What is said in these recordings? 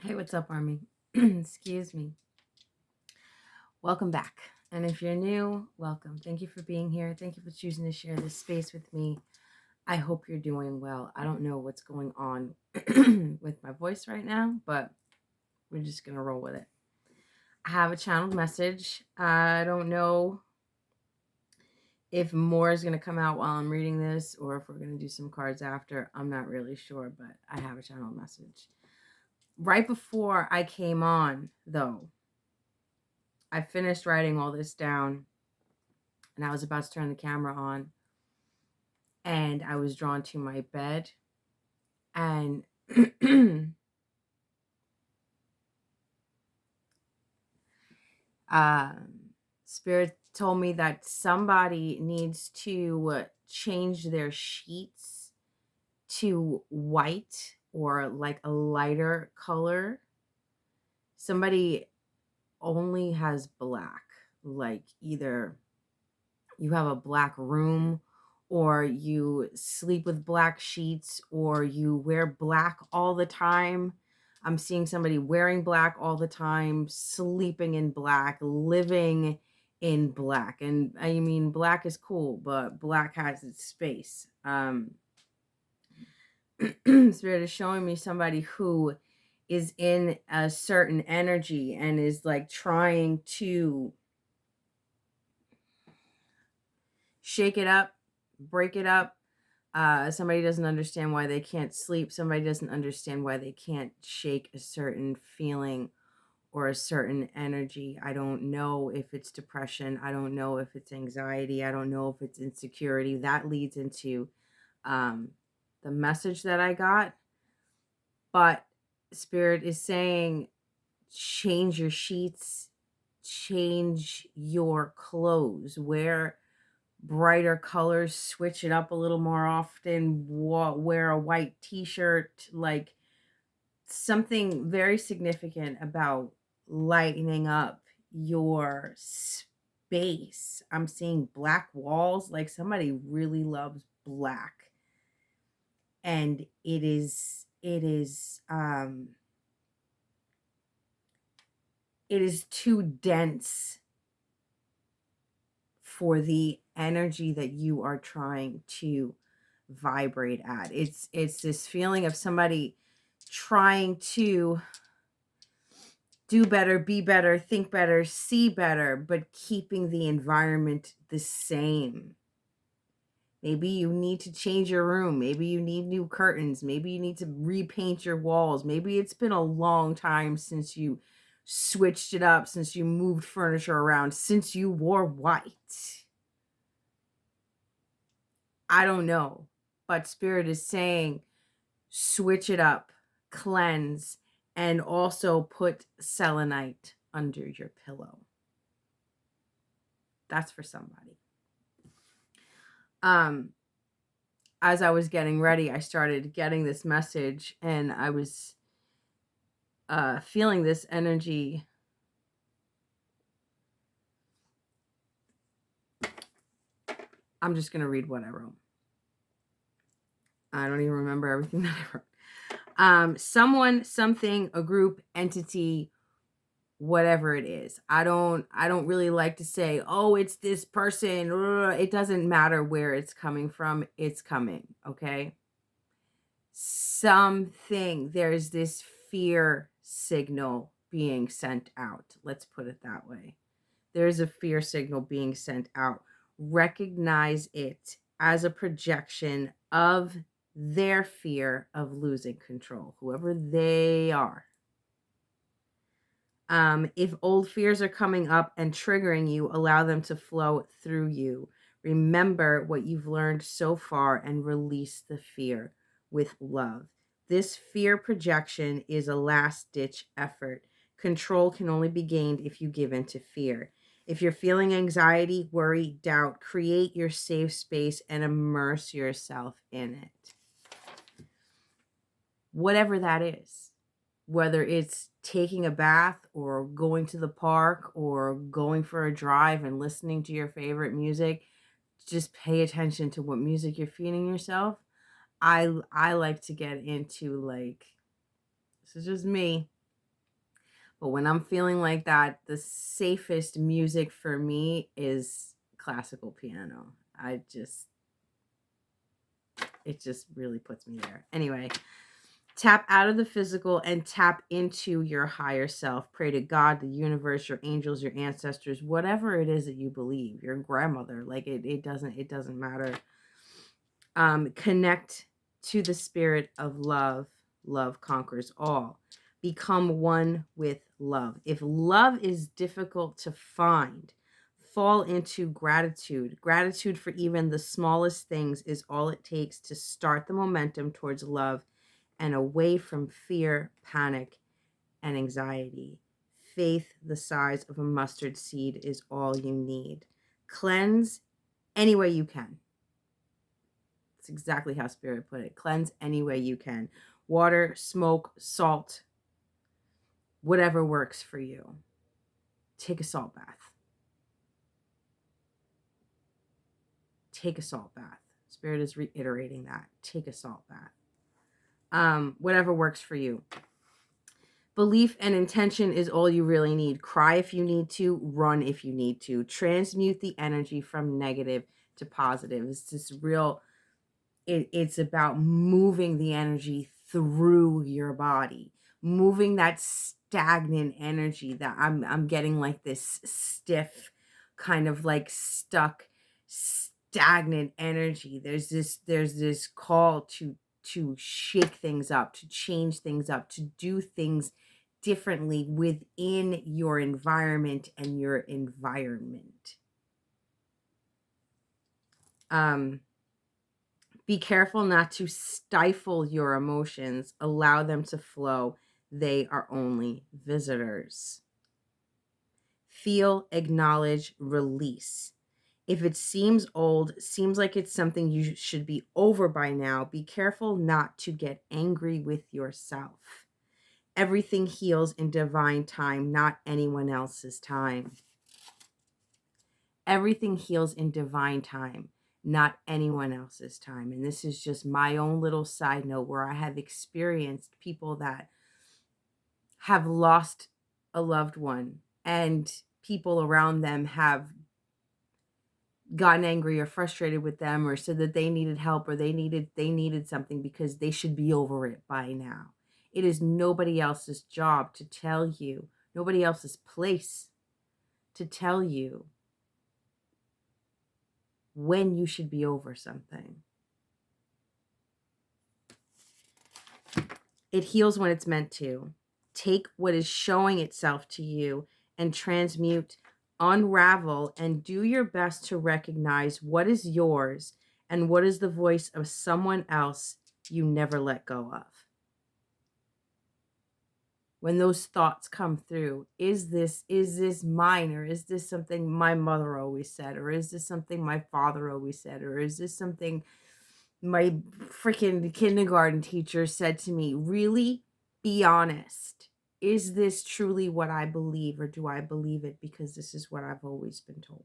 Hey, what's up, Army? Excuse me. Welcome back. And if you're new, welcome. Thank you for being here. Thank you for choosing to share this space with me. I hope you're doing well. I don't know what's going on with my voice right now, but we're just going to roll with it. I have a channeled message. I don't know if more is going to come out while I'm reading this or if we're going to do some cards after. I'm not really sure, but I have a channeled message. Right before I came on, though, I finished writing all this down and I was about to turn the camera on and I was drawn to my bed and Spirit told me that somebody needs to change their sheets to white or like a lighter color. Somebody only has black, like either you have a black room or you sleep with black sheets or you wear black all the time. I'm seeing somebody wearing black all the time, sleeping in black, living in black. And I mean, black is cool, but black has its space. Spirit is showing me somebody who is in a certain energy and is like trying to shake it up, break it up. Somebody doesn't understand why they can't sleep. Somebody doesn't understand why they can't shake a certain feeling or a certain energy. I don't know if it's depression. I don't know if it's anxiety. I don't know if it's insecurity. That leads into the message that I got. But Spirit is saying, change your sheets, change your clothes, wear brighter colors, switch it up a little more often, wear a white t-shirt, like something very significant about lightening up your space. I'm seeing black walls, like somebody really loves black. And it is too dense for the energy that you are trying to vibrate at. It's this feeling of somebody trying to do better, be better, think better, see better, but keeping the environment the same. Maybe you need to change your room. Maybe you need new curtains. Maybe you need to repaint your walls. Maybe it's been a long time since you switched it up, since you moved furniture around, since you wore white. I don't know, but Spirit is saying switch it up, cleanse, and also put selenite under your pillow. That's for somebody. As I was getting ready, I started getting this message and I was feeling this energy. I'm just going to read what I wrote. I don't even remember everything that I wrote. Someone, something, a group, entity, whatever it is. I don't really like to say, oh, it's this person. It doesn't matter where it's coming from. It's coming. Okay. Something, there's this fear signal being sent out. Let's put it that way. There's a fear signal being sent out. Recognize it as a projection of their fear of losing control, whoever they are. If old fears are coming up and triggering you, allow them to flow through you. Remember what you've learned so far and release the fear with love. This fear projection is a last-ditch effort. Control can only be gained if you give in to fear. If you're feeling anxiety, worry, doubt, create your safe space and immerse yourself in it. Whatever that is. Whether it's taking a bath or going to the park or going for a drive and listening to your favorite music, just pay attention to what music you're feeding yourself. I like to get into, like, this is just me, But when I'm feeling like that, the safest music for me is classical piano. It just really puts me there. Anyway, tap out of the physical and tap into your higher self. Pray to God, the universe, your angels, your ancestors, whatever it is that you believe, your grandmother. Like it doesn't matter. Connect to the spirit of love. Love conquers all. Become one with love. If love is difficult to find, fall into gratitude. Gratitude for even the smallest things is all it takes to start the momentum towards love and away from fear, panic, and anxiety. Faith the size of a mustard seed is all you need. Cleanse any way you can. That's exactly how Spirit put it. Cleanse any way you can. Water, smoke, salt, whatever works for you. Take a salt bath. Take a salt bath. Spirit is reiterating that. Take a salt bath. Whatever works for you. Belief and intention is all you really need. Cry if you need to. Run if you need to. Transmute the energy from negative to positive. It's this real, it's about moving the energy through your body. Moving that stagnant energy that I'm getting, like this stiff, kind of like stuck, stagnant energy. There's this call to shake things up, to change things up, to do things differently within your environment and your environment. Be careful not to stifle your emotions. Allow them to flow. They are only visitors. Feel, acknowledge, release. If it seems old, seems like it's something you should be over by now, be careful not to get angry with yourself. Everything heals in divine time, not anyone else's time. Everything heals in divine time, not anyone else's time. And this is just my own little side note where I have experienced people that have lost a loved one, and people around them have gotten angry or frustrated with them, or said that they needed help, or they needed something because they should be over it by now. It is nobody else's job to tell you, nobody else's place to tell you when you should be over something. It heals when it's meant to. Take what is showing itself to you and transmute, unravel, and do your best to recognize what is yours and what is the voice of someone else you never let go of. When those thoughts come through, is this mine, or is this something my mother always said, or is this something my father always said, or is this something my freaking kindergarten teacher said to me? Really be honest. Is this truly what I believe, or do I believe it because this is what I've always been told?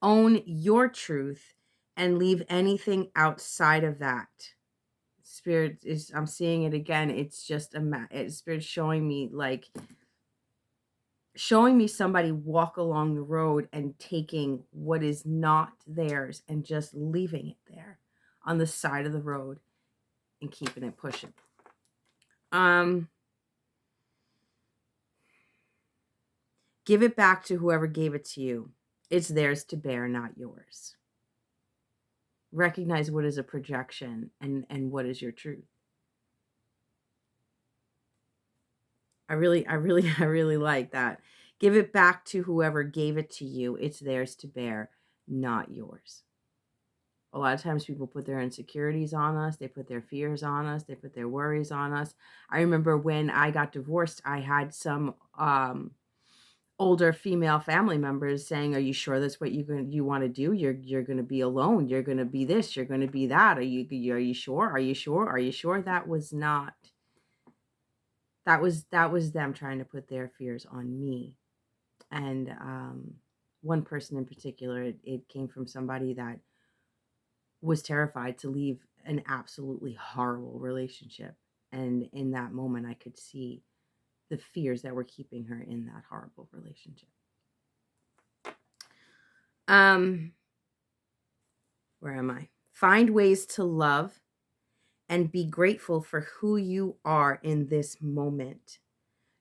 Own your truth and leave anything outside of that. Spirit is, I'm seeing it again. It's just Spirit showing me somebody walk along the road and taking what is not theirs and just leaving it there on the side of the road and keeping it pushing. Give it back to whoever gave it to you. It's theirs to bear, not yours. Recognize what is a projection and what is your truth. I really like that. Give it back to whoever gave it to you. It's theirs to bear, not yours. A lot of times people put their insecurities on us. They put their fears on us. They put their worries on us. I remember when I got divorced, I had some older female family members saying, "Are you sure that's what you want to do? You're going to be alone. You're going to be this. You're going to be that. Are you sure? Are you sure? Are you sure?" That was them trying to put their fears on me. And one person in particular, it came from somebody that was terrified to leave an absolutely horrible relationship. And in that moment, I could see the fears that were keeping her in that horrible relationship. Where am I? Find ways to love and be grateful for who you are in this moment.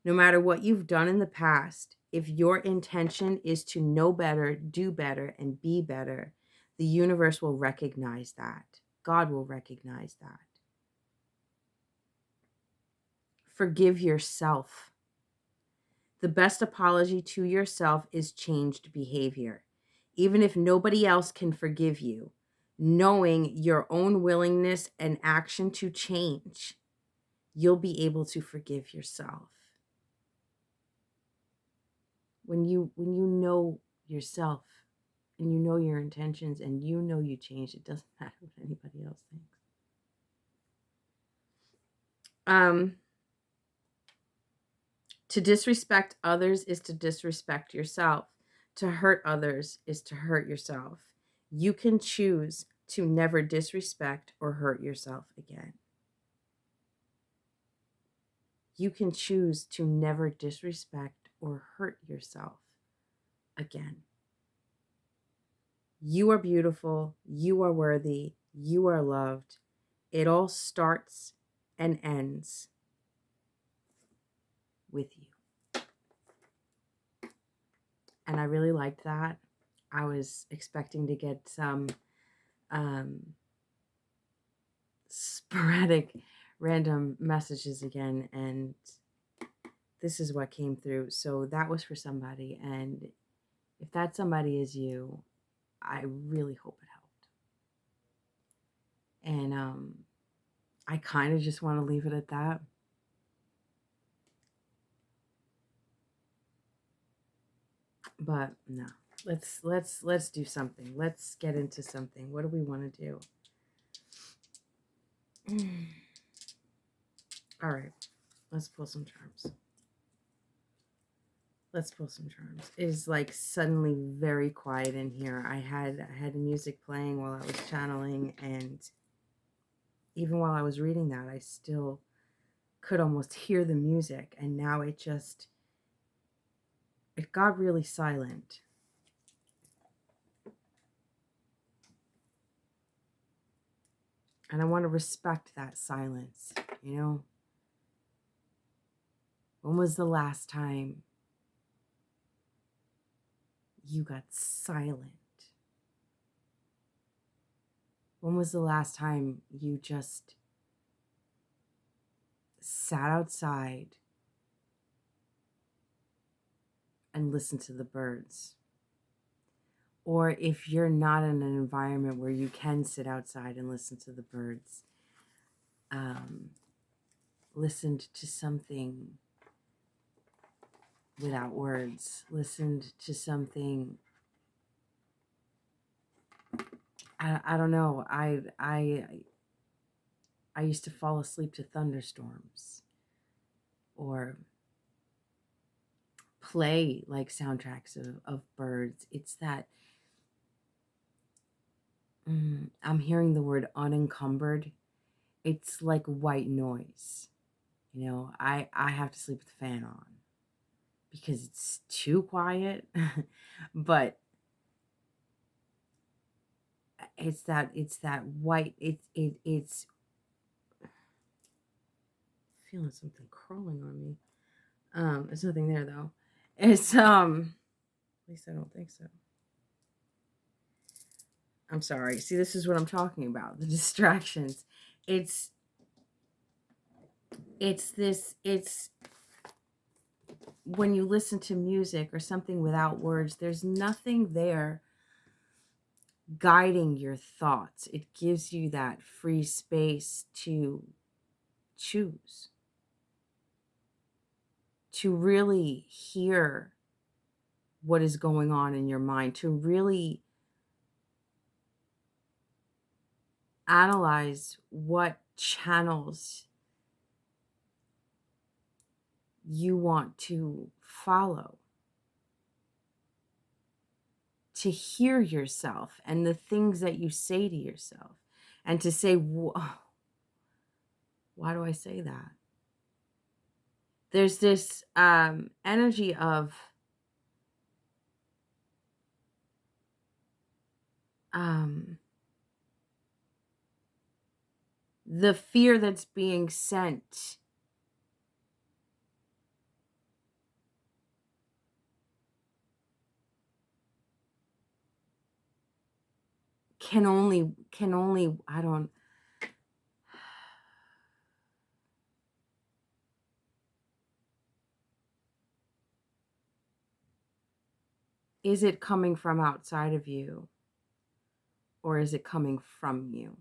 No matter what you've done in the past, if your intention is to know better, do better, and be better, the universe will recognize that. God will recognize that. Forgive yourself. The best apology to yourself is changed behavior. Even if nobody else can forgive you, knowing your own willingness and action to change, you'll be able to forgive yourself. When you know yourself and you know your intentions and you know you changed, it doesn't matter what anybody else thinks. To disrespect others is to disrespect yourself. To hurt others is to hurt yourself. You can choose to never disrespect or hurt yourself again. You can choose to never disrespect or hurt yourself again. You are beautiful. You are worthy. You are loved. It all starts and ends with you. And I really liked that. I was expecting to get some sporadic random messages again, and this is what came through. So that was for somebody, and if that somebody is you, I really hope it helped. And I kind of just want to leave it at that. But no, let's do something. Let's get into something. What do we want to do? All right, let's pull some charms. Let's pull some charms. It is like suddenly very quiet in here. I had music playing while I was channeling, and even while I was reading that, I still could almost hear the music, and now it got really silent. And I want to respect that silence, you know? When was the last time you got silent? When was the last time you just sat outside and listened to the birds? Or if you're not in an environment where you can sit outside and listen to the birds, listened to something without words, listened to something. I don't know. I used to fall asleep to thunderstorms or play like soundtracks of birds. It's that I'm hearing the word unencumbered. It's like white noise. You know, I have to sleep with the fan on because it's too quiet. But it's that white, it's feeling something crawling on me. There's nothing there though. It's at least I don't think so. I'm sorry. See, this is what I'm talking about. The distractions. It's when you listen to music or something without words, there's nothing there guiding your thoughts. It gives you that free space to choose, to really hear what is going on in your mind, to really analyze what channels you want to follow, to hear yourself and the things that you say to yourself, and to say, why do I say that? There's this energy of um, the fear that's being sent can only I don't is it coming from outside of you or is it coming from you?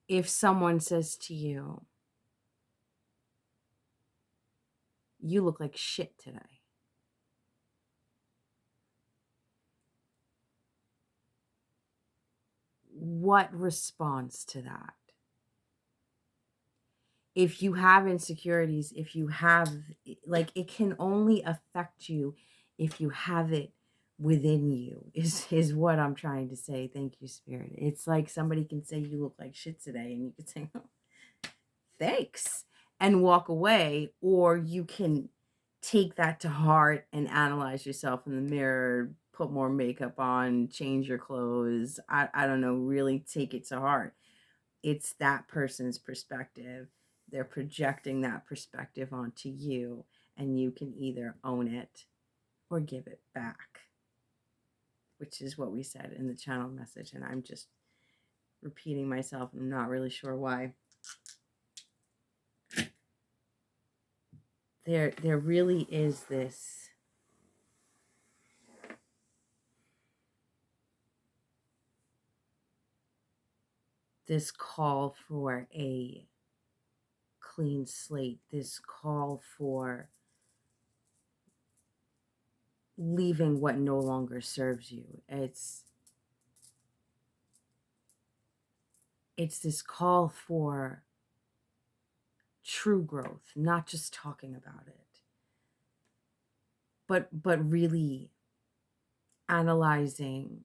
If someone says to you, you look like shit today, what responds to that? If you have insecurities, if you have, like, it can only affect you if you have it within you, is what I'm trying to say. Thank you, Spirit. It's like somebody can say you look like shit today and you can say, oh, thanks, and walk away, or you can take that to heart and analyze yourself in the mirror, put more makeup on, change your clothes. I don't know, really take it to heart. It's that person's perspective. They're projecting that perspective onto you, and you can either own it or give it back, which is what we said in the channel message. And I'm just repeating myself. I'm not really sure why. There really is this call for a clean slate, this call for leaving what no longer serves you. It's this call for true growth, not just talking about it, but really analyzing.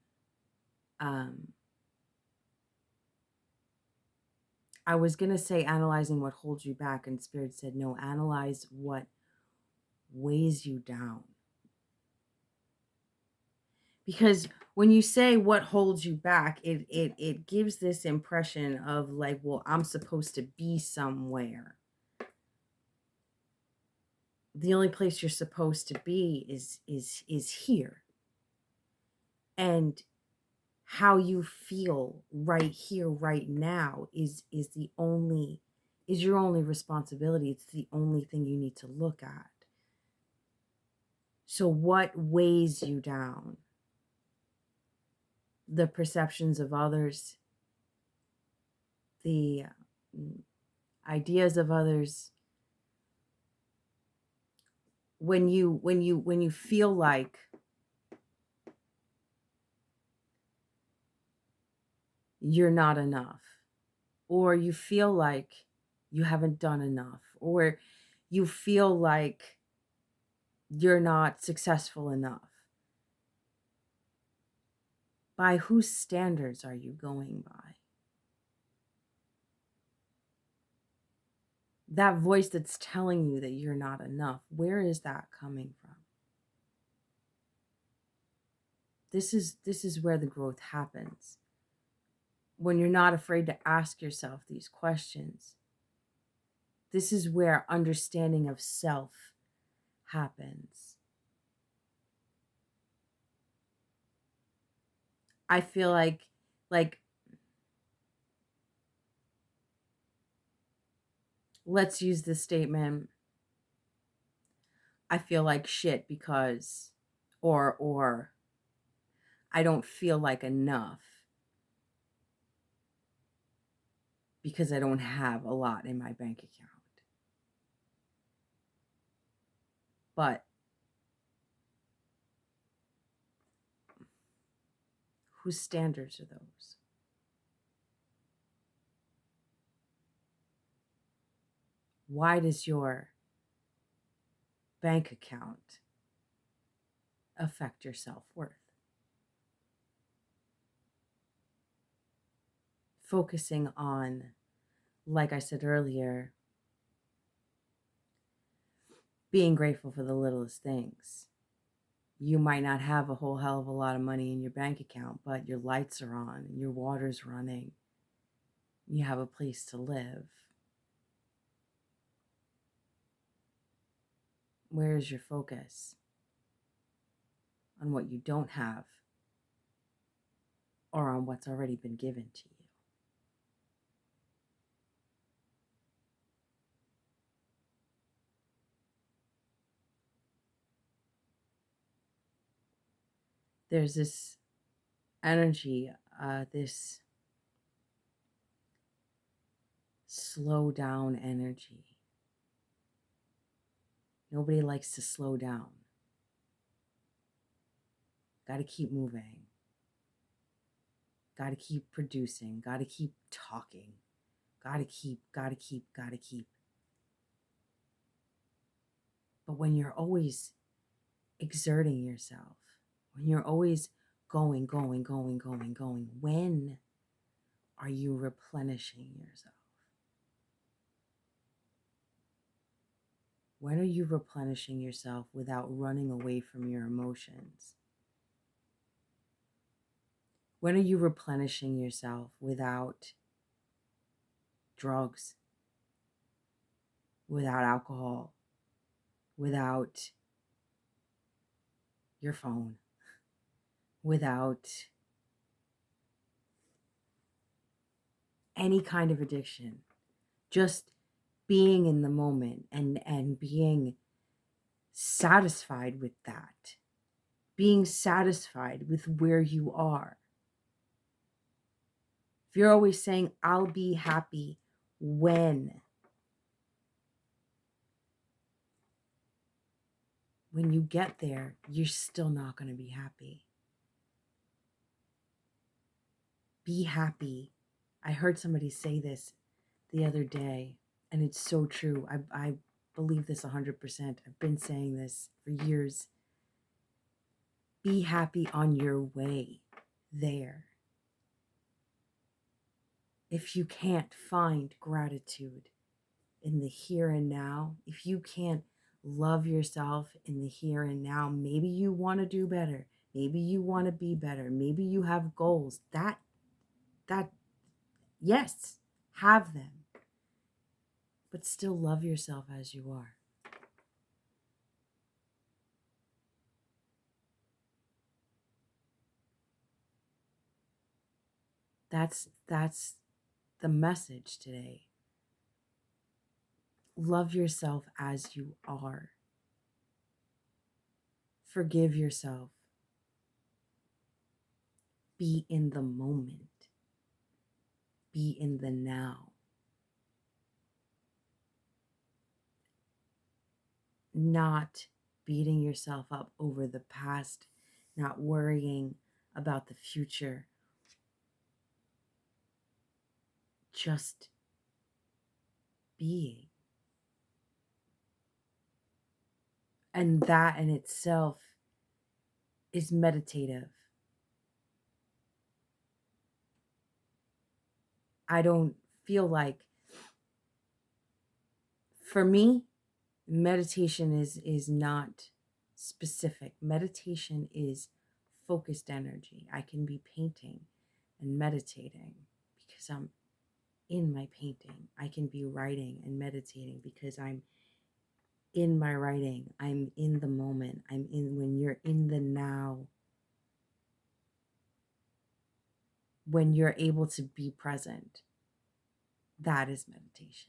I was gonna say analyzing what holds you back, and Spirit said no, analyze what weighs you down. Because when you say what holds you back, it gives this impression of like, well, I'm supposed to be somewhere. The only place you're supposed to be is here. And how you feel right here, right now is your only responsibility. It's the only thing you need to look at. So what weighs you down? The perceptions of others, the ideas of others. When you feel like you're not enough, or you feel like you haven't done enough, or you feel like you're not successful enough, by whose standards are you going by? That voice that's telling you that you're not enough, where is that coming from? This is where the growth happens. When you're not afraid to ask yourself these questions, this is where understanding of self happens. I feel like let's use this statement. I feel like shit because, or I don't feel like enough because I don't have a lot in my bank account. But whose standards are those? Why does your bank account affect your self-worth? Focusing on, like I said earlier, being grateful for the littlest things. You might not have a whole hell of a lot of money in your bank account, but your lights are on, your water's running, you have a place to live. Where is your focus? On what you don't have or on what's already been given to you? There's this energy, this slow down energy. Nobody likes to slow down. Got to keep moving. Got to keep producing. Got to keep talking. Got to keep. But when you're always exerting yourself, when you're always going, when are you replenishing yourself? When are you replenishing yourself without running away from your emotions? When are you replenishing yourself without drugs, without alcohol, without your phone, without any kind of addiction? Just being in the moment and being satisfied with that, being satisfied with where you are. If you're always saying, I'll be happy when you get there, you're still not going to be happy. Be happy. I heard somebody say this the other day, and it's so true. I believe this 100%. I've been saying this for years. Be happy on your way there. If you can't find gratitude in the here and now, if you can't love yourself in the here and now, maybe you want to do better. Maybe you want to be better. Maybe you have goals. That yes, have them. But still love yourself as you are. That's the message today. Love yourself as you are. Forgive yourself. Be in the moment. Be in the now. Not beating yourself up over the past, not worrying about the future. Just being. And that in itself is meditative. I don't feel like, for me, meditation is not specific. Meditation is focused energy. I can be painting and meditating because I'm in my painting. I can be writing and meditating because I'm in my writing. I'm in the moment. When you're in the now, when you're able to be present, that is meditation.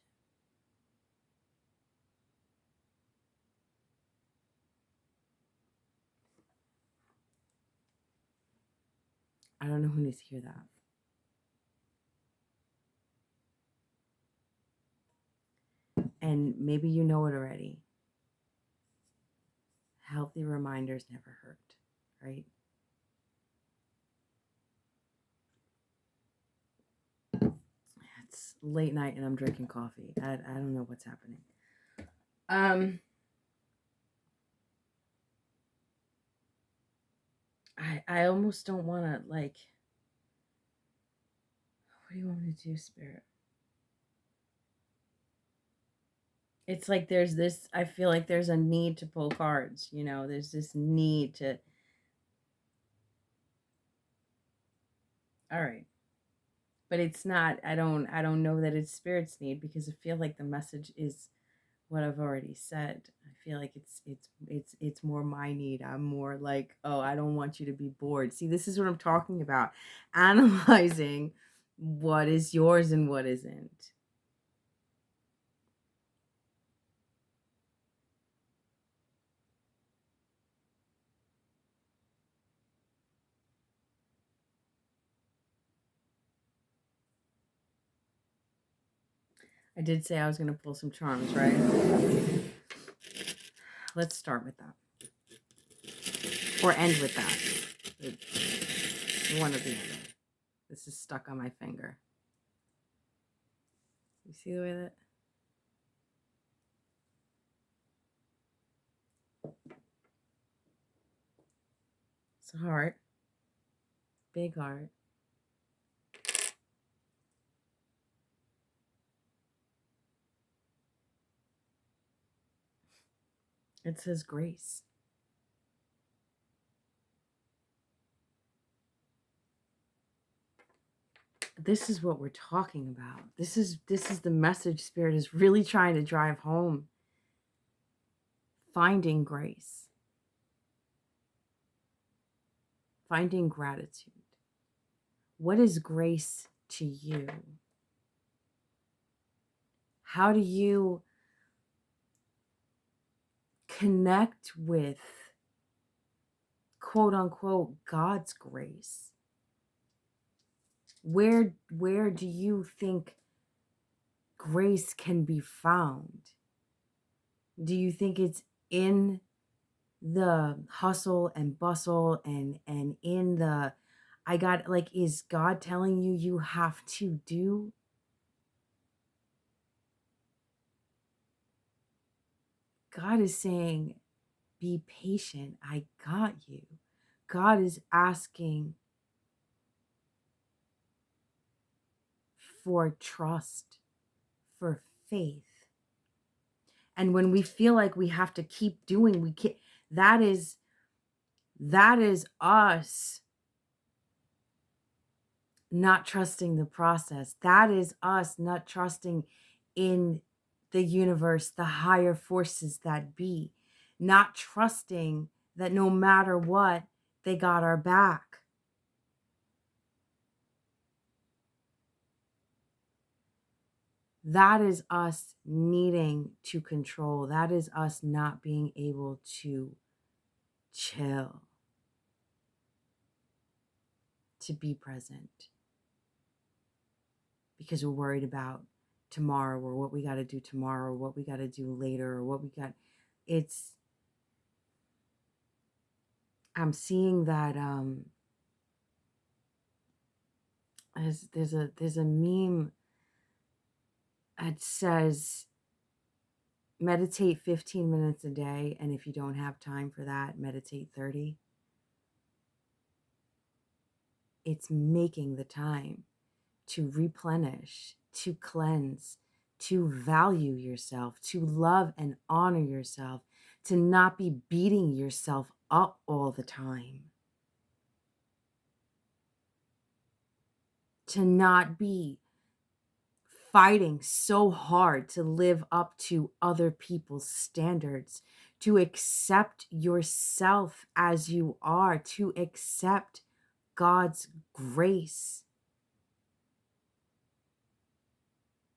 I don't know who needs to hear that. And maybe you know it already. Healthy reminders never hurt, right? It's late night and I'm drinking coffee. I don't know what's happening. I almost don't want to, like, what do you want me to do, Spirit? It's like there's this, I feel like there's a need to pull cards, you know, there's this need to, all right. But it's not, I don't know that it's spirit's need, because I feel like the message is what I've already said. I feel like it's more my need. I'm more like, oh, I don't want you to be bored. See, this is what I'm talking about. Analyzing what is yours and what isn't. I did say I was going to pull some charms, right? Let's start with that. Or end with that. One or the other. This is stuck on my finger. You see the way that? It's a heart. Big heart. It says grace. This is what we're talking about. This is the message Spirit is really trying to drive home. Finding grace. Finding gratitude. What is grace to you? How do you connect with, quote unquote, God's grace? Where do you think grace can be found? Do you think it's in the hustle and bustle and in the, I got, like, is God telling you you have to do? God is saying, be patient. I got you. God is asking for trust, for faith. And when we feel like we have to keep doing, we can't, that is us not trusting the process. That is us not trusting in the universe, the higher forces that be, not trusting that no matter what, they got our back. That is us needing to control. That is us not being able to chill, to be present, because we're worried about tomorrow, or what we got to do tomorrow, or what we got to do later, or what we got. I'm seeing that as there's a meme that says meditate 15 minutes a day, and if you don't have time for that, meditate 30. It's making the time to replenish, to cleanse, to value yourself, to love and honor yourself, to not be beating yourself up all the time, to not be fighting so hard to live up to other people's standards, to accept yourself as you are, to accept God's grace,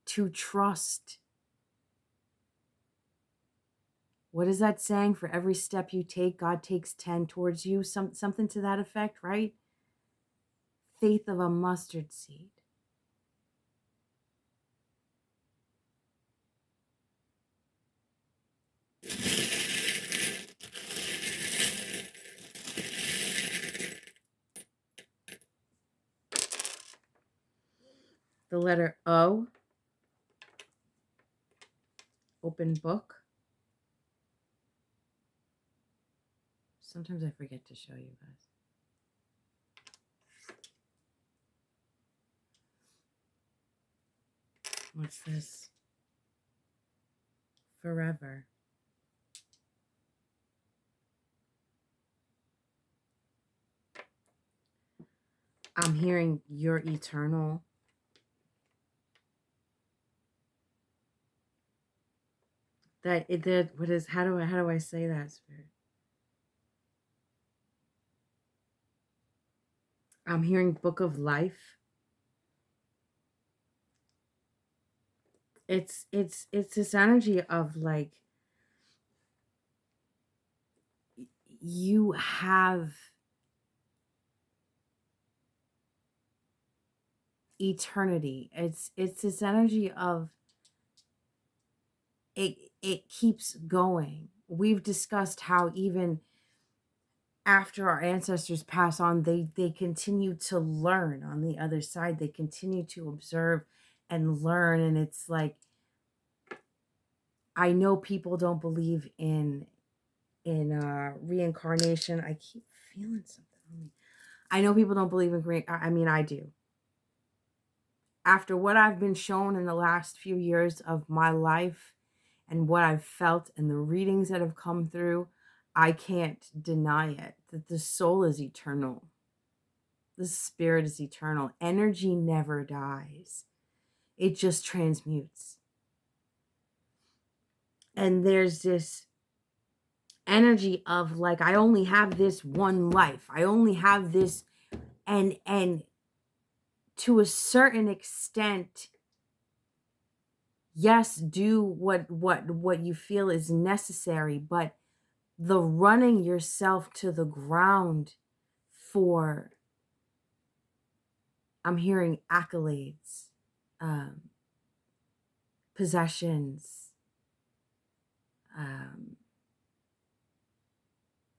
to trust. What is that saying? For every step you take, God takes 10 towards you. Something to that effect, right? Faith of a mustard seed. The letter O, open book. Sometimes I forget to show you guys. What's this? forever. I'm hearing you're eternal. That what is, how do I say that, Spirit? I'm hearing book of life. It's this energy of like you have eternity. It's this energy of it keeps going. We've discussed how even after our ancestors pass on, they continue to learn on the other side. They continue to observe and learn. And it's like, I know people don't believe in reincarnation. I keep feeling something on me. I know people don't believe in I mean, I do. After what I've been shown in the last few years of my life and what I've felt and the readings that have come through, I can't deny it, that the soul is eternal. The spirit is eternal. Energy never dies. It just transmutes. And there's this energy of like, I only have this one life. I only have this, and to a certain extent, yes, do what you feel is necessary, but the running yourself to the ground for, I'm hearing accolades, possessions,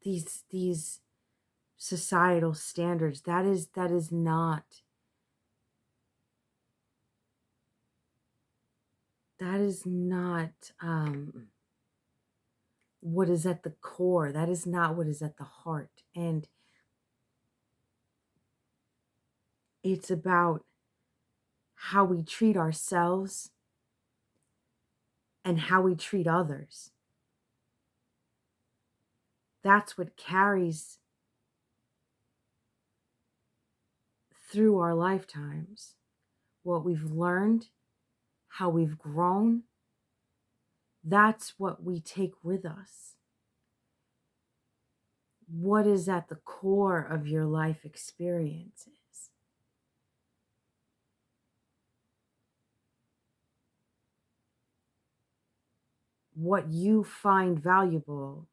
these societal standards, that is not, what is at the core. That is not what is at the heart. And it's about how we treat ourselves and how we treat others. That's what carries through our lifetimes. What we've learned, how we've grown, that's what we take with us. What is at the core of your life experiences? What you find valuable,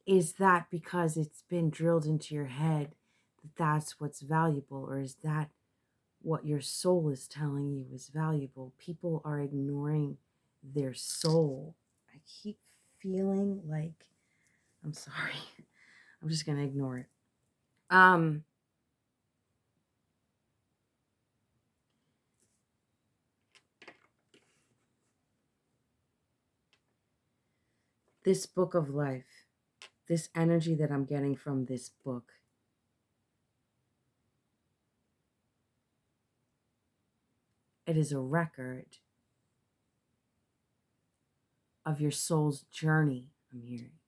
is that because it's been drilled into your head that that's what's valuable, or is that what your soul is telling you is valuable? People are ignoring their soul. I keep feeling like, I'm sorry, I'm just going to ignore it. This book of life, this energy that I'm getting from this book, it is a record of your soul's journey, I'm hearing.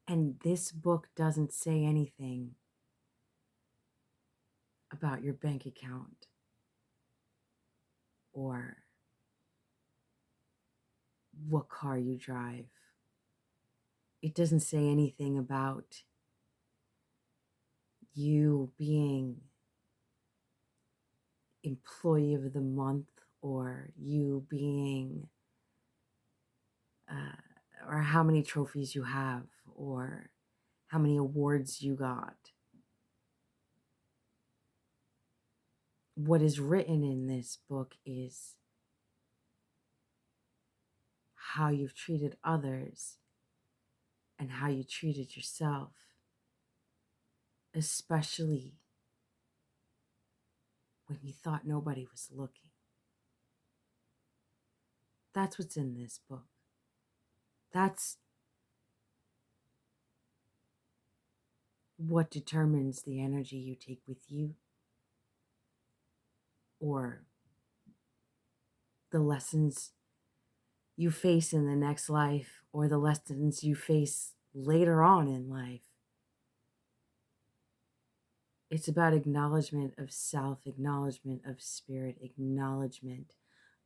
And this book doesn't say anything about your bank account or what car you drive. It doesn't say anything about you being employee of the month, or you being or how many trophies you have, or how many awards you got. What is written in this book is how you've treated others and how you treated yourself, especially when you thought nobody was looking. That's what's in this book. That's what determines the energy you take with you. or the lessons you face in the next life, or the lessons you face later on in life. It's about acknowledgement of self, acknowledgement of spirit, acknowledgement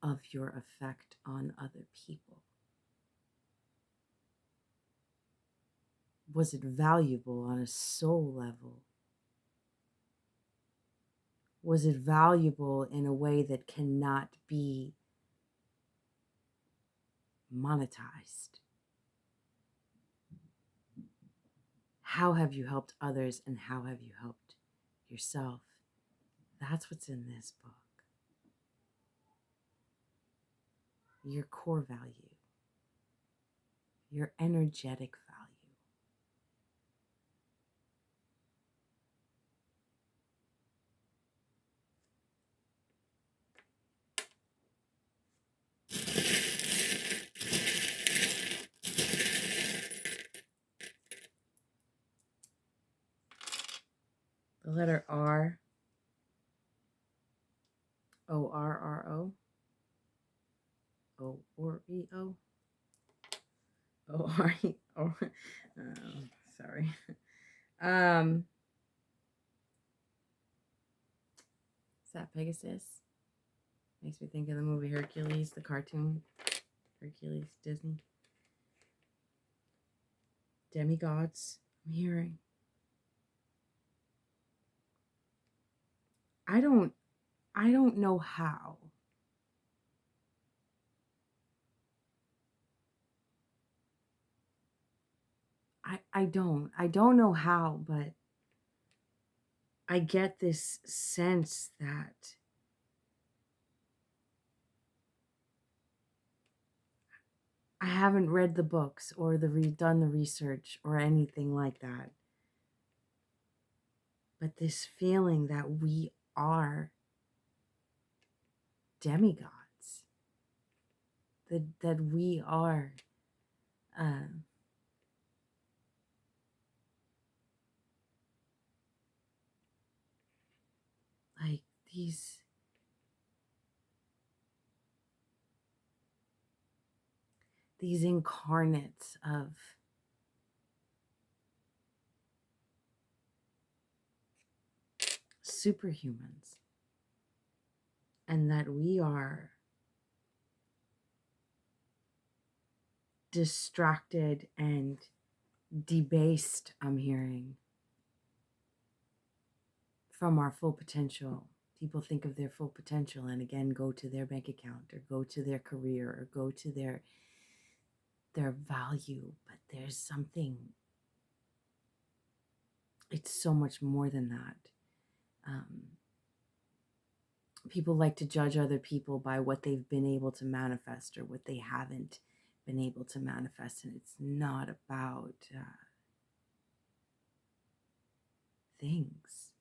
of your effect on other people. Was it valuable on a soul level? Was it valuable in a way that cannot be monetized? How have you helped others, and how have you helped yourself? That's what's in this book. Your core value, your energetic value. The letter R, O-R-R-O, O-R-E-O, O-R-E-O. Sorry. Is that Pegasus? Makes me think of the movie Hercules, the cartoon. Hercules, Disney. Demigods, I'm hearing. I don't know how. I don't know how, but I get this sense that I haven't read the books or done the research or anything like that. But this feeling that we are demigods, that we are like these incarnates of superhumans, and that we are distracted and debased, I'm hearing, from our full potential. People think of their full potential and again go to their bank account or go to their career or go to their value, but there's something, it's so much more than that. People like to judge other people by what they've been able to manifest or what they haven't been able to manifest, and it's not about things.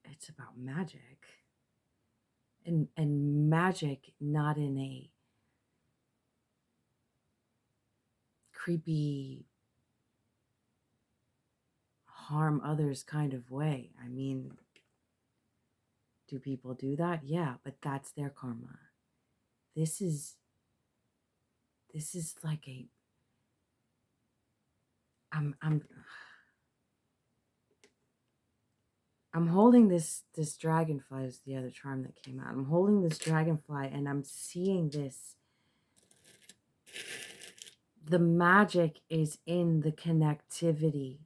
It's about magic, and magic not in a creepy, harm others kind of way. I mean, do people do that? Yeah, but that's their karma. This is like a I'm holding this dragonfly is the other charm that came out. I'm holding this dragonfly and I'm seeing this. The magic is in the connectivity.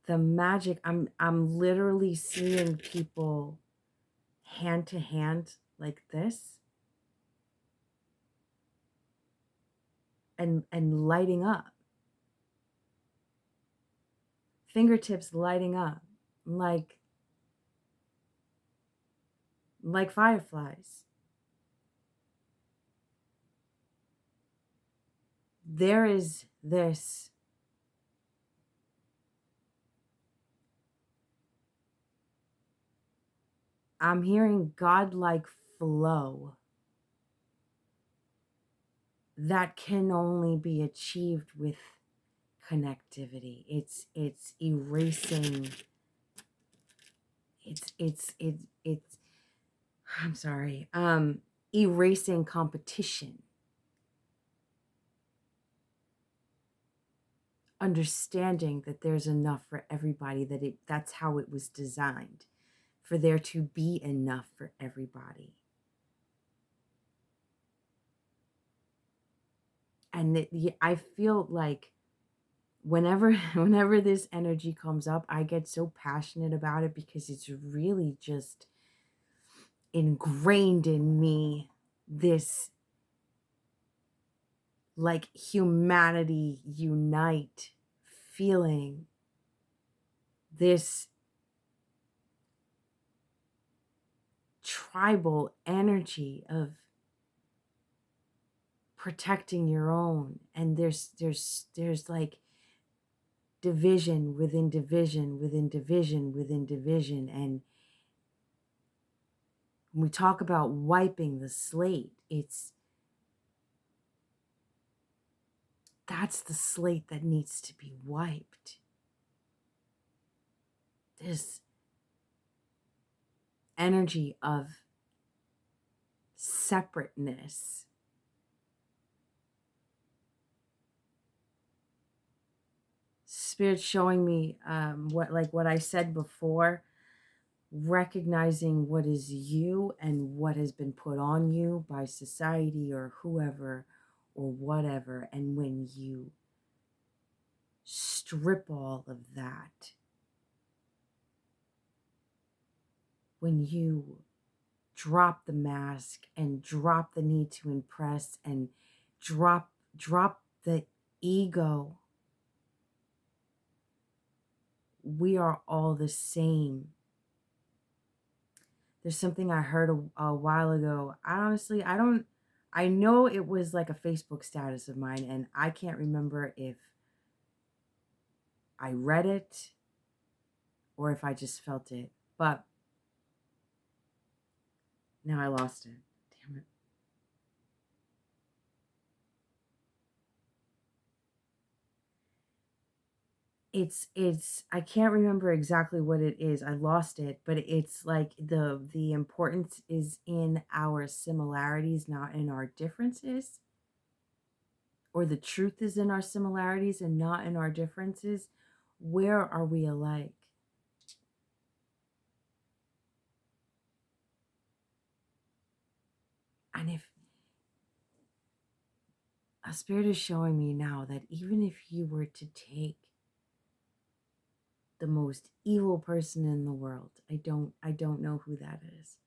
The magic, I'm literally seeing people hand to hand like this and lighting up. Fingertips lighting up like fireflies. There is this I'm hearing godlike flow that can only be achieved with connectivity. It's erasing It's I'm sorry. Erasing competition. Understanding that there's enough for everybody, that's how it was designed, for there to be enough for everybody. And I feel like whenever this energy comes up, I get so passionate about it because it's really just ingrained in me, this like humanity unite feeling, this tribal energy of protecting your own. And there's like division within division within division within division. And when we talk about wiping the slate, that's the slate that needs to be wiped. This energy of separateness. Spirit showing me what I said before, recognizing what is you and what has been put on you by society or whoever or whatever. And when you strip all of that, when you drop the mask and drop the need to impress and drop the ego, we are all the same. There's something I heard a while ago. I know it was like a Facebook status of mine, and I can't remember if I read it or if I just felt it, but now I lost it. Damn it. It's I can't remember exactly what it is. I lost it, but it's like the importance is in our similarities, not in our differences. Or the truth is in our similarities and not in our differences. Where are we alike? And if a spirit is showing me now that even if you were to take the most evil person in the world, I don't know who that is.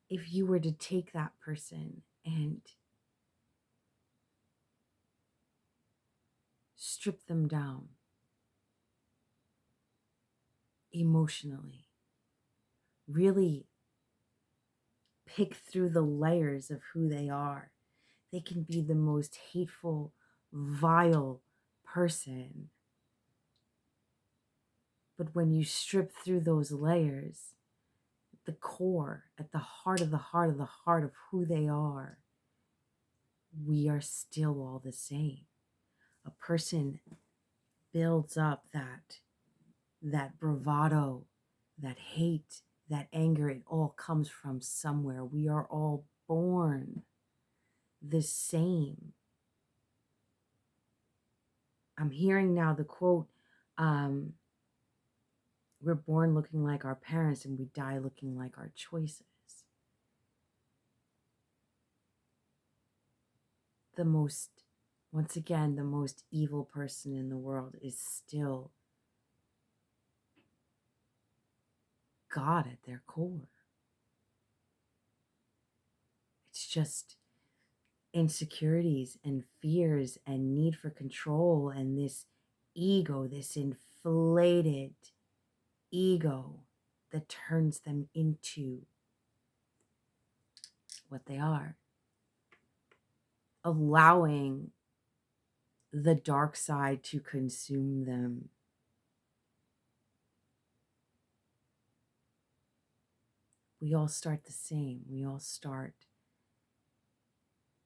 If you were to take that person and strip them down emotionally, really pick through the layers of who they are, they can be the most hateful, vile person. But when you strip through those layers, the core, at the heart of the heart of the heart of who they are, we are still all the same. A person builds up that bravado, that hate, that anger. It all comes from somewhere. We are all born the same. I'm hearing now the quote, we're born looking like our parents and we die looking like our choices. Once again, the most evil person in the world is still God at their core. It's just insecurities and fears and need for control and this ego, this inflated ego that turns them into what they are. Allowing the dark side to consume them. We all start the same. We all start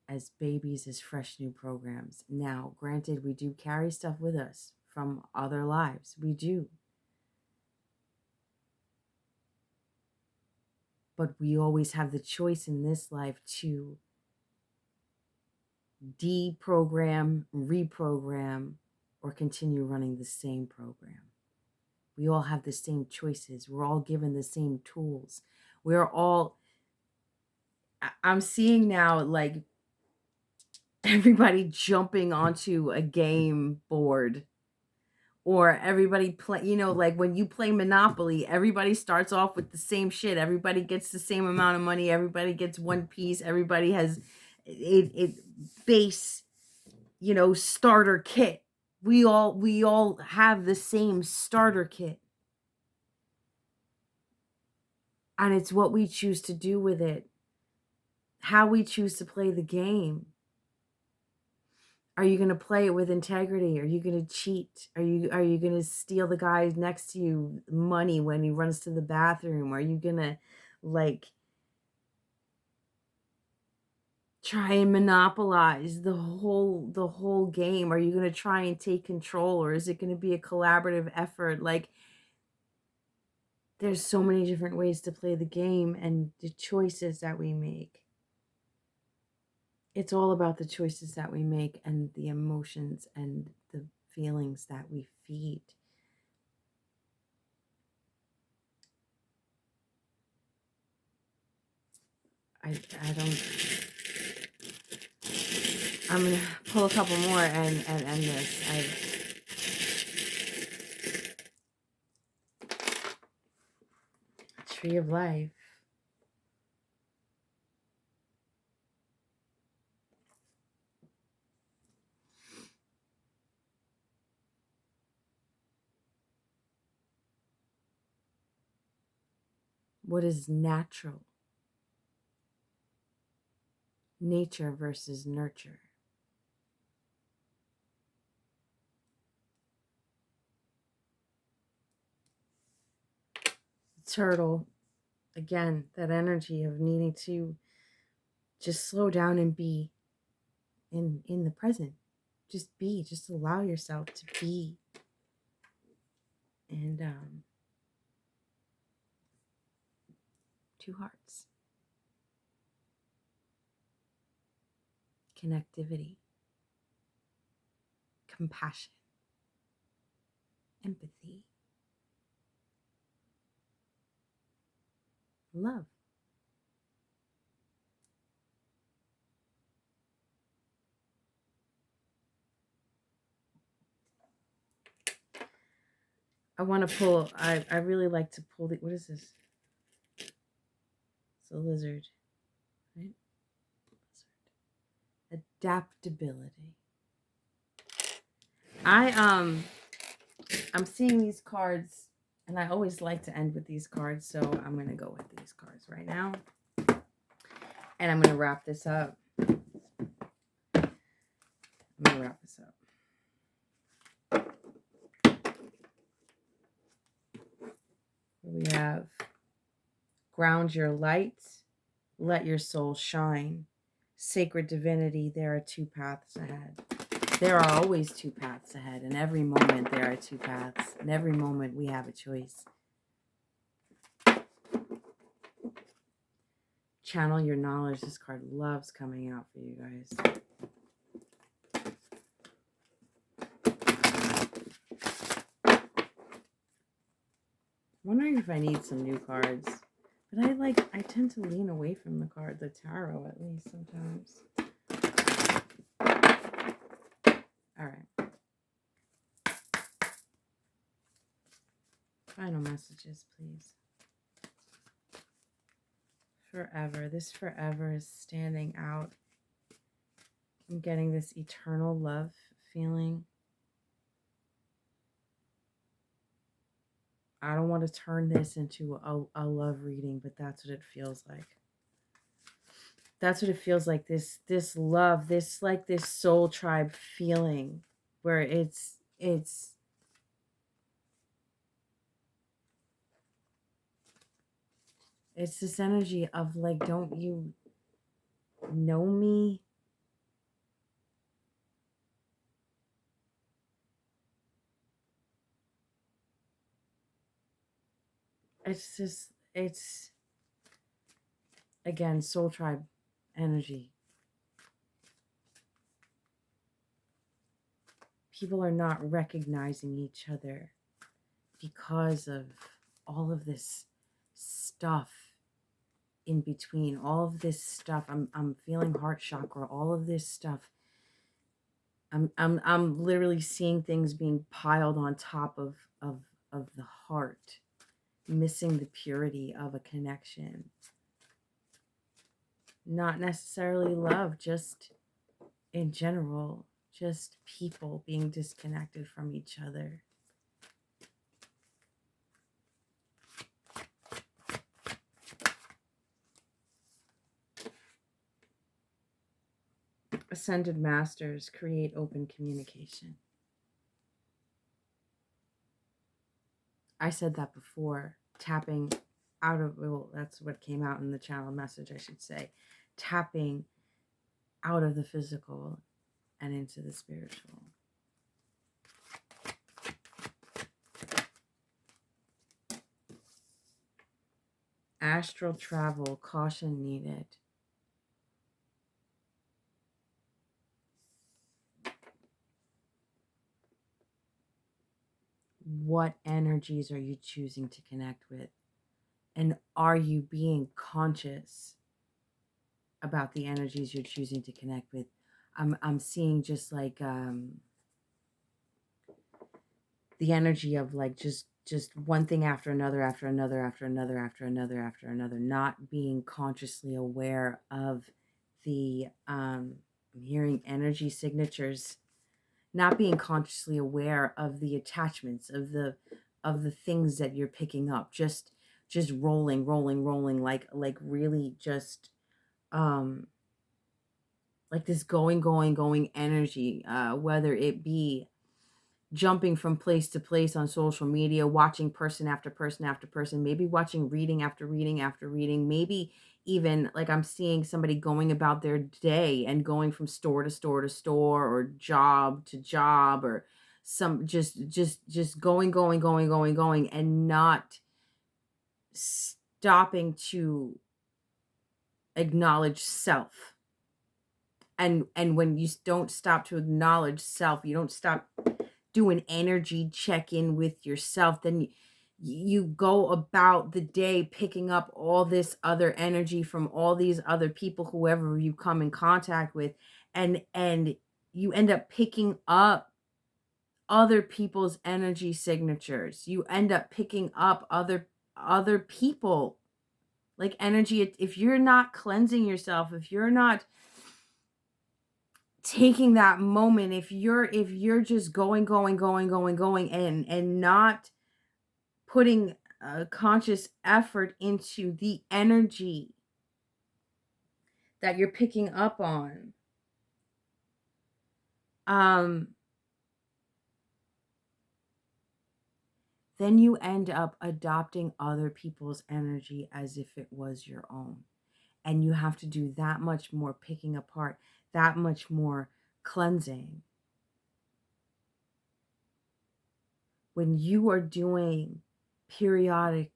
as babies, as fresh new programs. Now, granted, we do carry stuff with us from other lives. We do. But we always have the choice in this life to deprogram, reprogram, or continue running the same program. We all have the same choices. We're all given the same tools. We're all, I'm seeing now like everybody jumping onto a game board, or everybody play, like when you play Monopoly, everybody starts off with the same shit. Everybody gets the same amount of money. Everybody gets one piece. Everybody has it base, starter kit. We all have the same starter kit. And it's what we choose to do with it. How we choose to play the game. Are you going to play it with integrity? Are you going to cheat? Are you going to steal the guy next to you money when he runs to the bathroom? Are you going to try and monopolize the whole game? Are you going to try and take control, or is it going to be a collaborative effort? There's so many different ways to play the game, and the choices that we make. It's all about the choices that we make and the emotions and the feelings that we feed. I don't. I'm gonna pull a couple more and end this. Tree of Life. What is natural? Nature versus nurture. Turtle. Again, that energy of needing to just slow down and be in the present. Just be. Just allow yourself to be. And 2 hearts. Connectivity. Compassion. Empathy. Love. I want to pull, I really like to pull the, what is this? It's a lizard, right? Lizard. Adaptability. I'm seeing these cards, and I always like to end with these cards, so I'm going to go with these cards right now. And I'm going to wrap this up. We have ground your light, let your soul shine. Sacred divinity, there are 2 paths ahead. There are always 2 paths ahead. In every moment, there are 2 paths. In every moment, we have a choice. Channel your knowledge. This card loves coming out for you guys. I'm wondering if I need some new cards. But I tend to lean away from the tarot, at least sometimes. All right. Final messages, please. Forever. This forever is standing out. I'm getting this eternal love feeling. I don't want to turn this into a love reading, but that's what it feels like. That's what it feels like. This love, this soul tribe feeling where it's this energy of don't you know me? It's Again, soul tribe energy. People are not recognizing each other because of all of this stuff in between, all of this stuff. I'm feeling heart chakra, all of this stuff. I'm literally seeing things being piled on top of the heart, missing the purity of a connection. Not necessarily love, just in general, just people being disconnected from each other. Ascended masters create open communication. I said that before. Tapping out of, well, that's what came out in the channel message, I should say. Tapping out of the physical and into the spiritual. Astral travel, caution needed. What energies are you choosing to connect with? And are you being conscious about the energies you're choosing to connect with? I'm seeing just like the energy of like just one thing after another, after another, after another, after another, after another, not being consciously aware of the I'm hearing energy signatures, not being consciously aware of the attachments of the things that you're picking up, just rolling like really just like this going energy, whether it be jumping from place to place on social media, watching person after person after person, maybe watching reading after reading after reading, maybe even like I'm seeing somebody going about their day and going from store to store to store, or job to job, or some just going and not stopping to acknowledge self. And when you don't stop to acknowledge self, you don't stop do an energy check-in with yourself, then you go about the day picking up all this other energy from all these other people, whoever you come in contact with, and you end up picking up other people's energy signatures. You end up picking up other people, like energy. If you're not cleansing yourself, if you're not taking that moment, if you're just going and not putting a conscious effort into the energy that you're picking up on, then you end up adopting other people's energy as if it was your own. And you have to do that much more picking apart, that much more cleansing. When you are doing periodic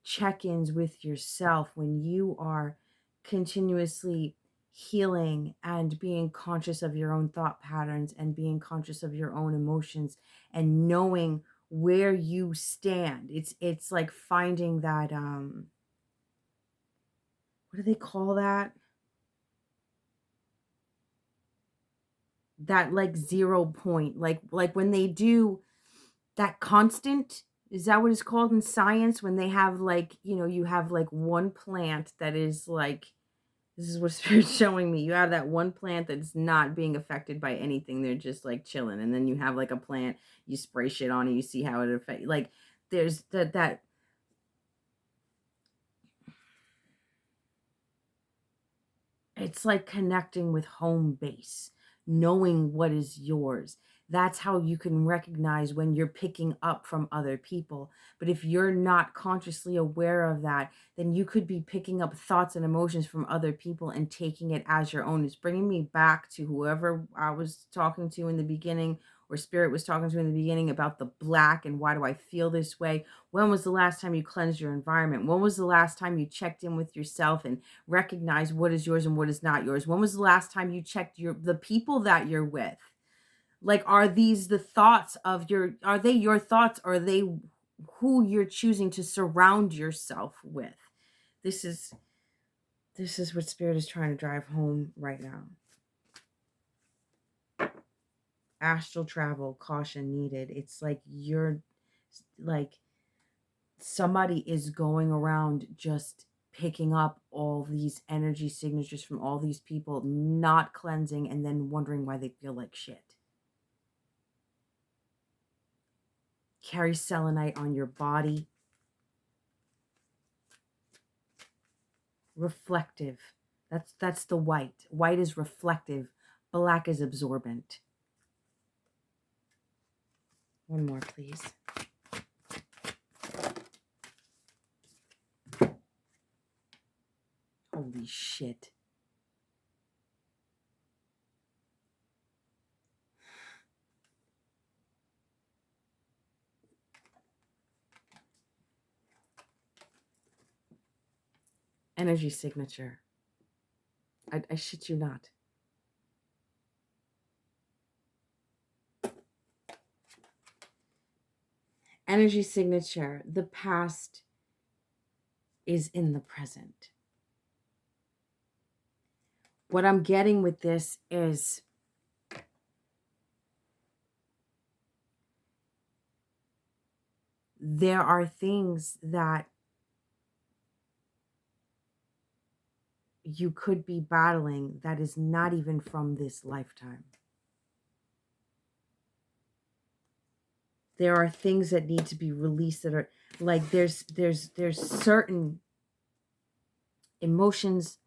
check-ins with yourself, when you are continuously healing and being conscious of your own thought patterns and being conscious of your own emotions and knowing where you stand, it's like finding that what do they call that, that like 0 point, like when they do that constant, is that what it's called in science, when they have like, you have like one plant that is like, this is what Spirit's showing me, you have that one plant that's not being affected by anything, they're just like chilling, and then you have like a plant, you spray shit on it, you see how it affects, like there's that it's like connecting with home base, knowing what is yours. That's how you can recognize when you're picking up from other people. But if you're not consciously aware of that, then you could be picking up thoughts and emotions from other people and taking it as your own. It's bringing me back to whoever I was talking to in the beginning, or spirit was talking to me in the beginning about the black and why do I feel this way. When was the last time you cleansed your environment? When was the last time you checked in with yourself and recognized what is yours and what is not yours? When was the last time you checked the people that you're with? Like, are these the thoughts of are they your thoughts, or are they who you're choosing to surround yourself with? This is what spirit is trying to drive home right now. Astral travel, caution needed. It's like somebody is going around just picking up all these energy signatures from all these people, not cleansing, and then wondering why they feel like shit. Carry selenite on your body. Reflective. That's the white. White is reflective. Black is absorbent. One more, please. Holy shit. Energy signature. I shit you not. Energy signature. The past is in the present. What I'm getting with this is there are things that you could be battling that is not even from this lifetime. There are things that need to be released that are like there's certain emotions,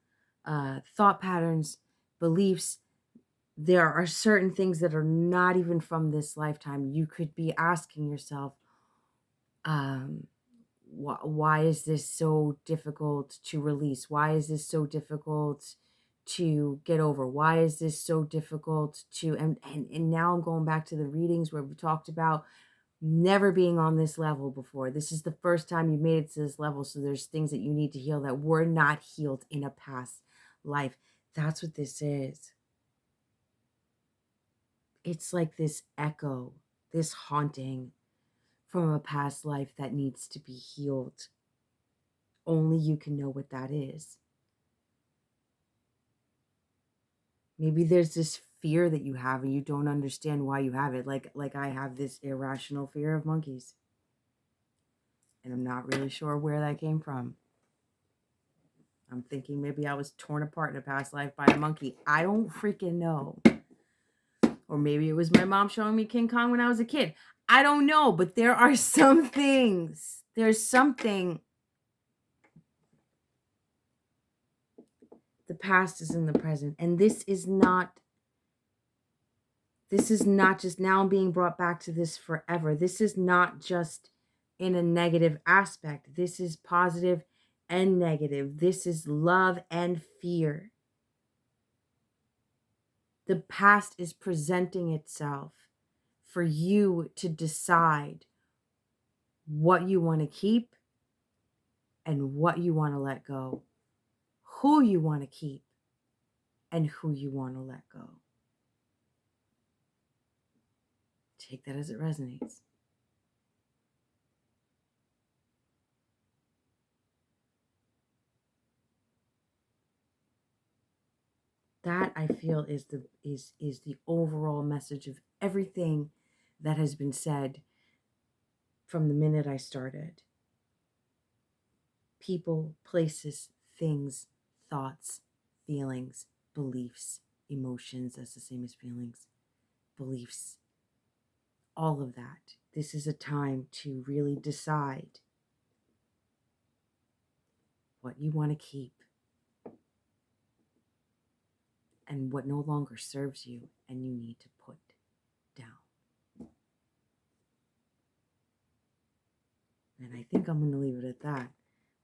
thought patterns, beliefs. There are certain things that are not even from this lifetime. You could be asking yourself, why is this so difficult to release? Why is this so difficult to get over? Why is this so difficult to, and now I'm going back to the readings where we talked about never being on this level before. This is the first time you made it to this level. So there's things that you need to heal that were not healed in a past life. That's what this is. It's like this echo, this haunting from a past life that needs to be healed. Only you can know what that is. Maybe there's this fear that you have and you don't understand why you have it. Like I have this irrational fear of monkeys. And I'm not really sure where that came from. I'm thinking maybe I was torn apart in a past life by a monkey. I don't freaking know. Or maybe it was my mom showing me King Kong when I was a kid. I don't know, but there are some things. There's something. The past is in the present. And this is not just now being brought back to this forever. This is not just in a negative aspect. This is positive and negative. This is love and fear. The past is presenting itself for you to decide what you want to keep and what you want to let go, who you want to keep and who you want to let go. Take that as it resonates. That, I feel, is the overall message of everything that has been said from the minute I started. People, places, things, thoughts, feelings, beliefs, emotions, that's the same as feelings, beliefs, all of that. This is a time to really decide what you want to keep and what no longer serves you and you need to put down. And I think I'm going to leave it at that.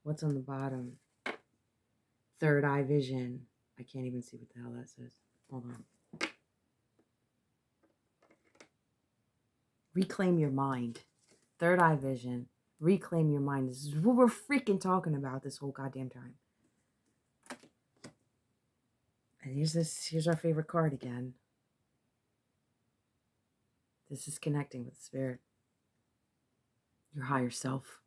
What's on the bottom? Third eye vision. I can't even see what the hell that says. Hold on. Reclaim your mind. Third eye vision. Reclaim your mind. This is what we're freaking talking about this whole goddamn time. And here's our favorite card again. This is connecting with spirit. Your higher self.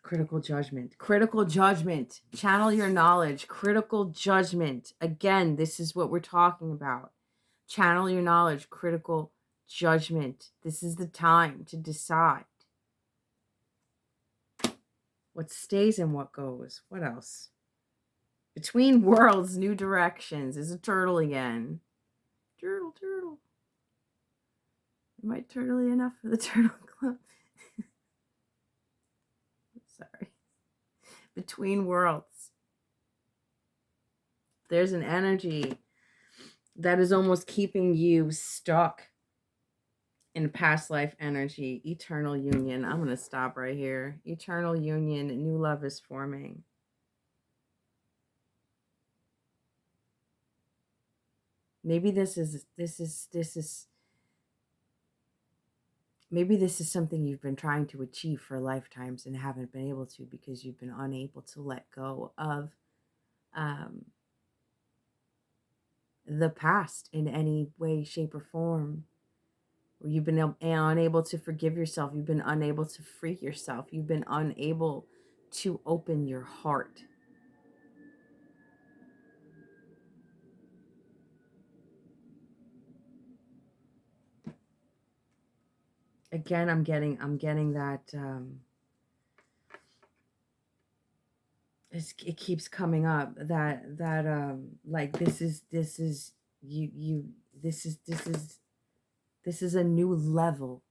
Critical judgment. Critical judgment. Channel your knowledge. Critical judgment. Again, this is what we're talking about. Channel your knowledge. Critical judgment. This is the time to decide what stays and what goes. What else? Between worlds, new directions. Is a turtle again. Turtle, turtle. Am I turtly enough for the turtle club? Sorry. Between worlds. There's an energy that is almost keeping you stuck in past life energy. Eternal union. I'm going to stop right here. Eternal union. New love is forming. Maybe this is maybe this is something you've been trying to achieve for lifetimes and haven't been able to because you've been unable to let go of the past in any way, shape, or form. Or you've been unable to forgive yourself. You've been unable to free yourself. You've been unable to open your heart. Again, I'm getting that it keeps coming up that like this is you this is a new level.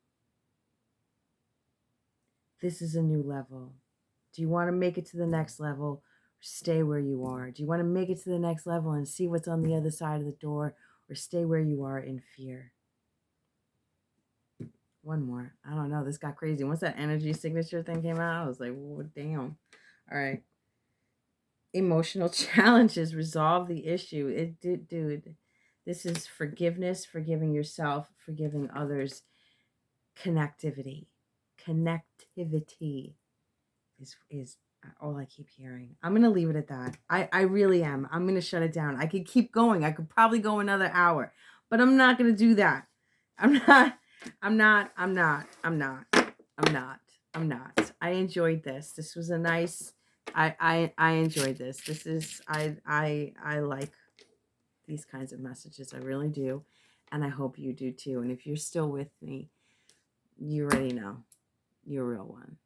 This is a new level. Do you want to make it to the next level or stay where you are? Do you want to make it to the next level and see what's on the other side of the door, or stay where you are in fear? One more. I don't know. This got crazy. Once that energy signature thing came out, I was like, "Whoa, damn." All right. Emotional challenges. Resolve the issue. It did, dude. This is forgiveness, forgiving yourself, forgiving others. Connectivity is all I keep hearing. I'm going to leave it at that. I really am. I'm going to shut it down. I could keep going. I could probably go another hour, but I'm not going to do that. I'm not. I enjoyed this. This was a nice, I enjoyed this. This is, I like these kinds of messages. I really do. And I hope you do too. And if you're still with me, you already know you're a real one.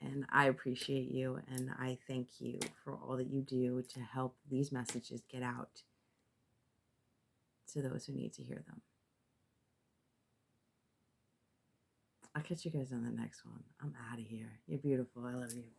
And I appreciate you, and I thank you for all that you do to help these messages get out to those who need to hear them. I'll catch you guys on the next one. I'm out of here. You're beautiful. I love you.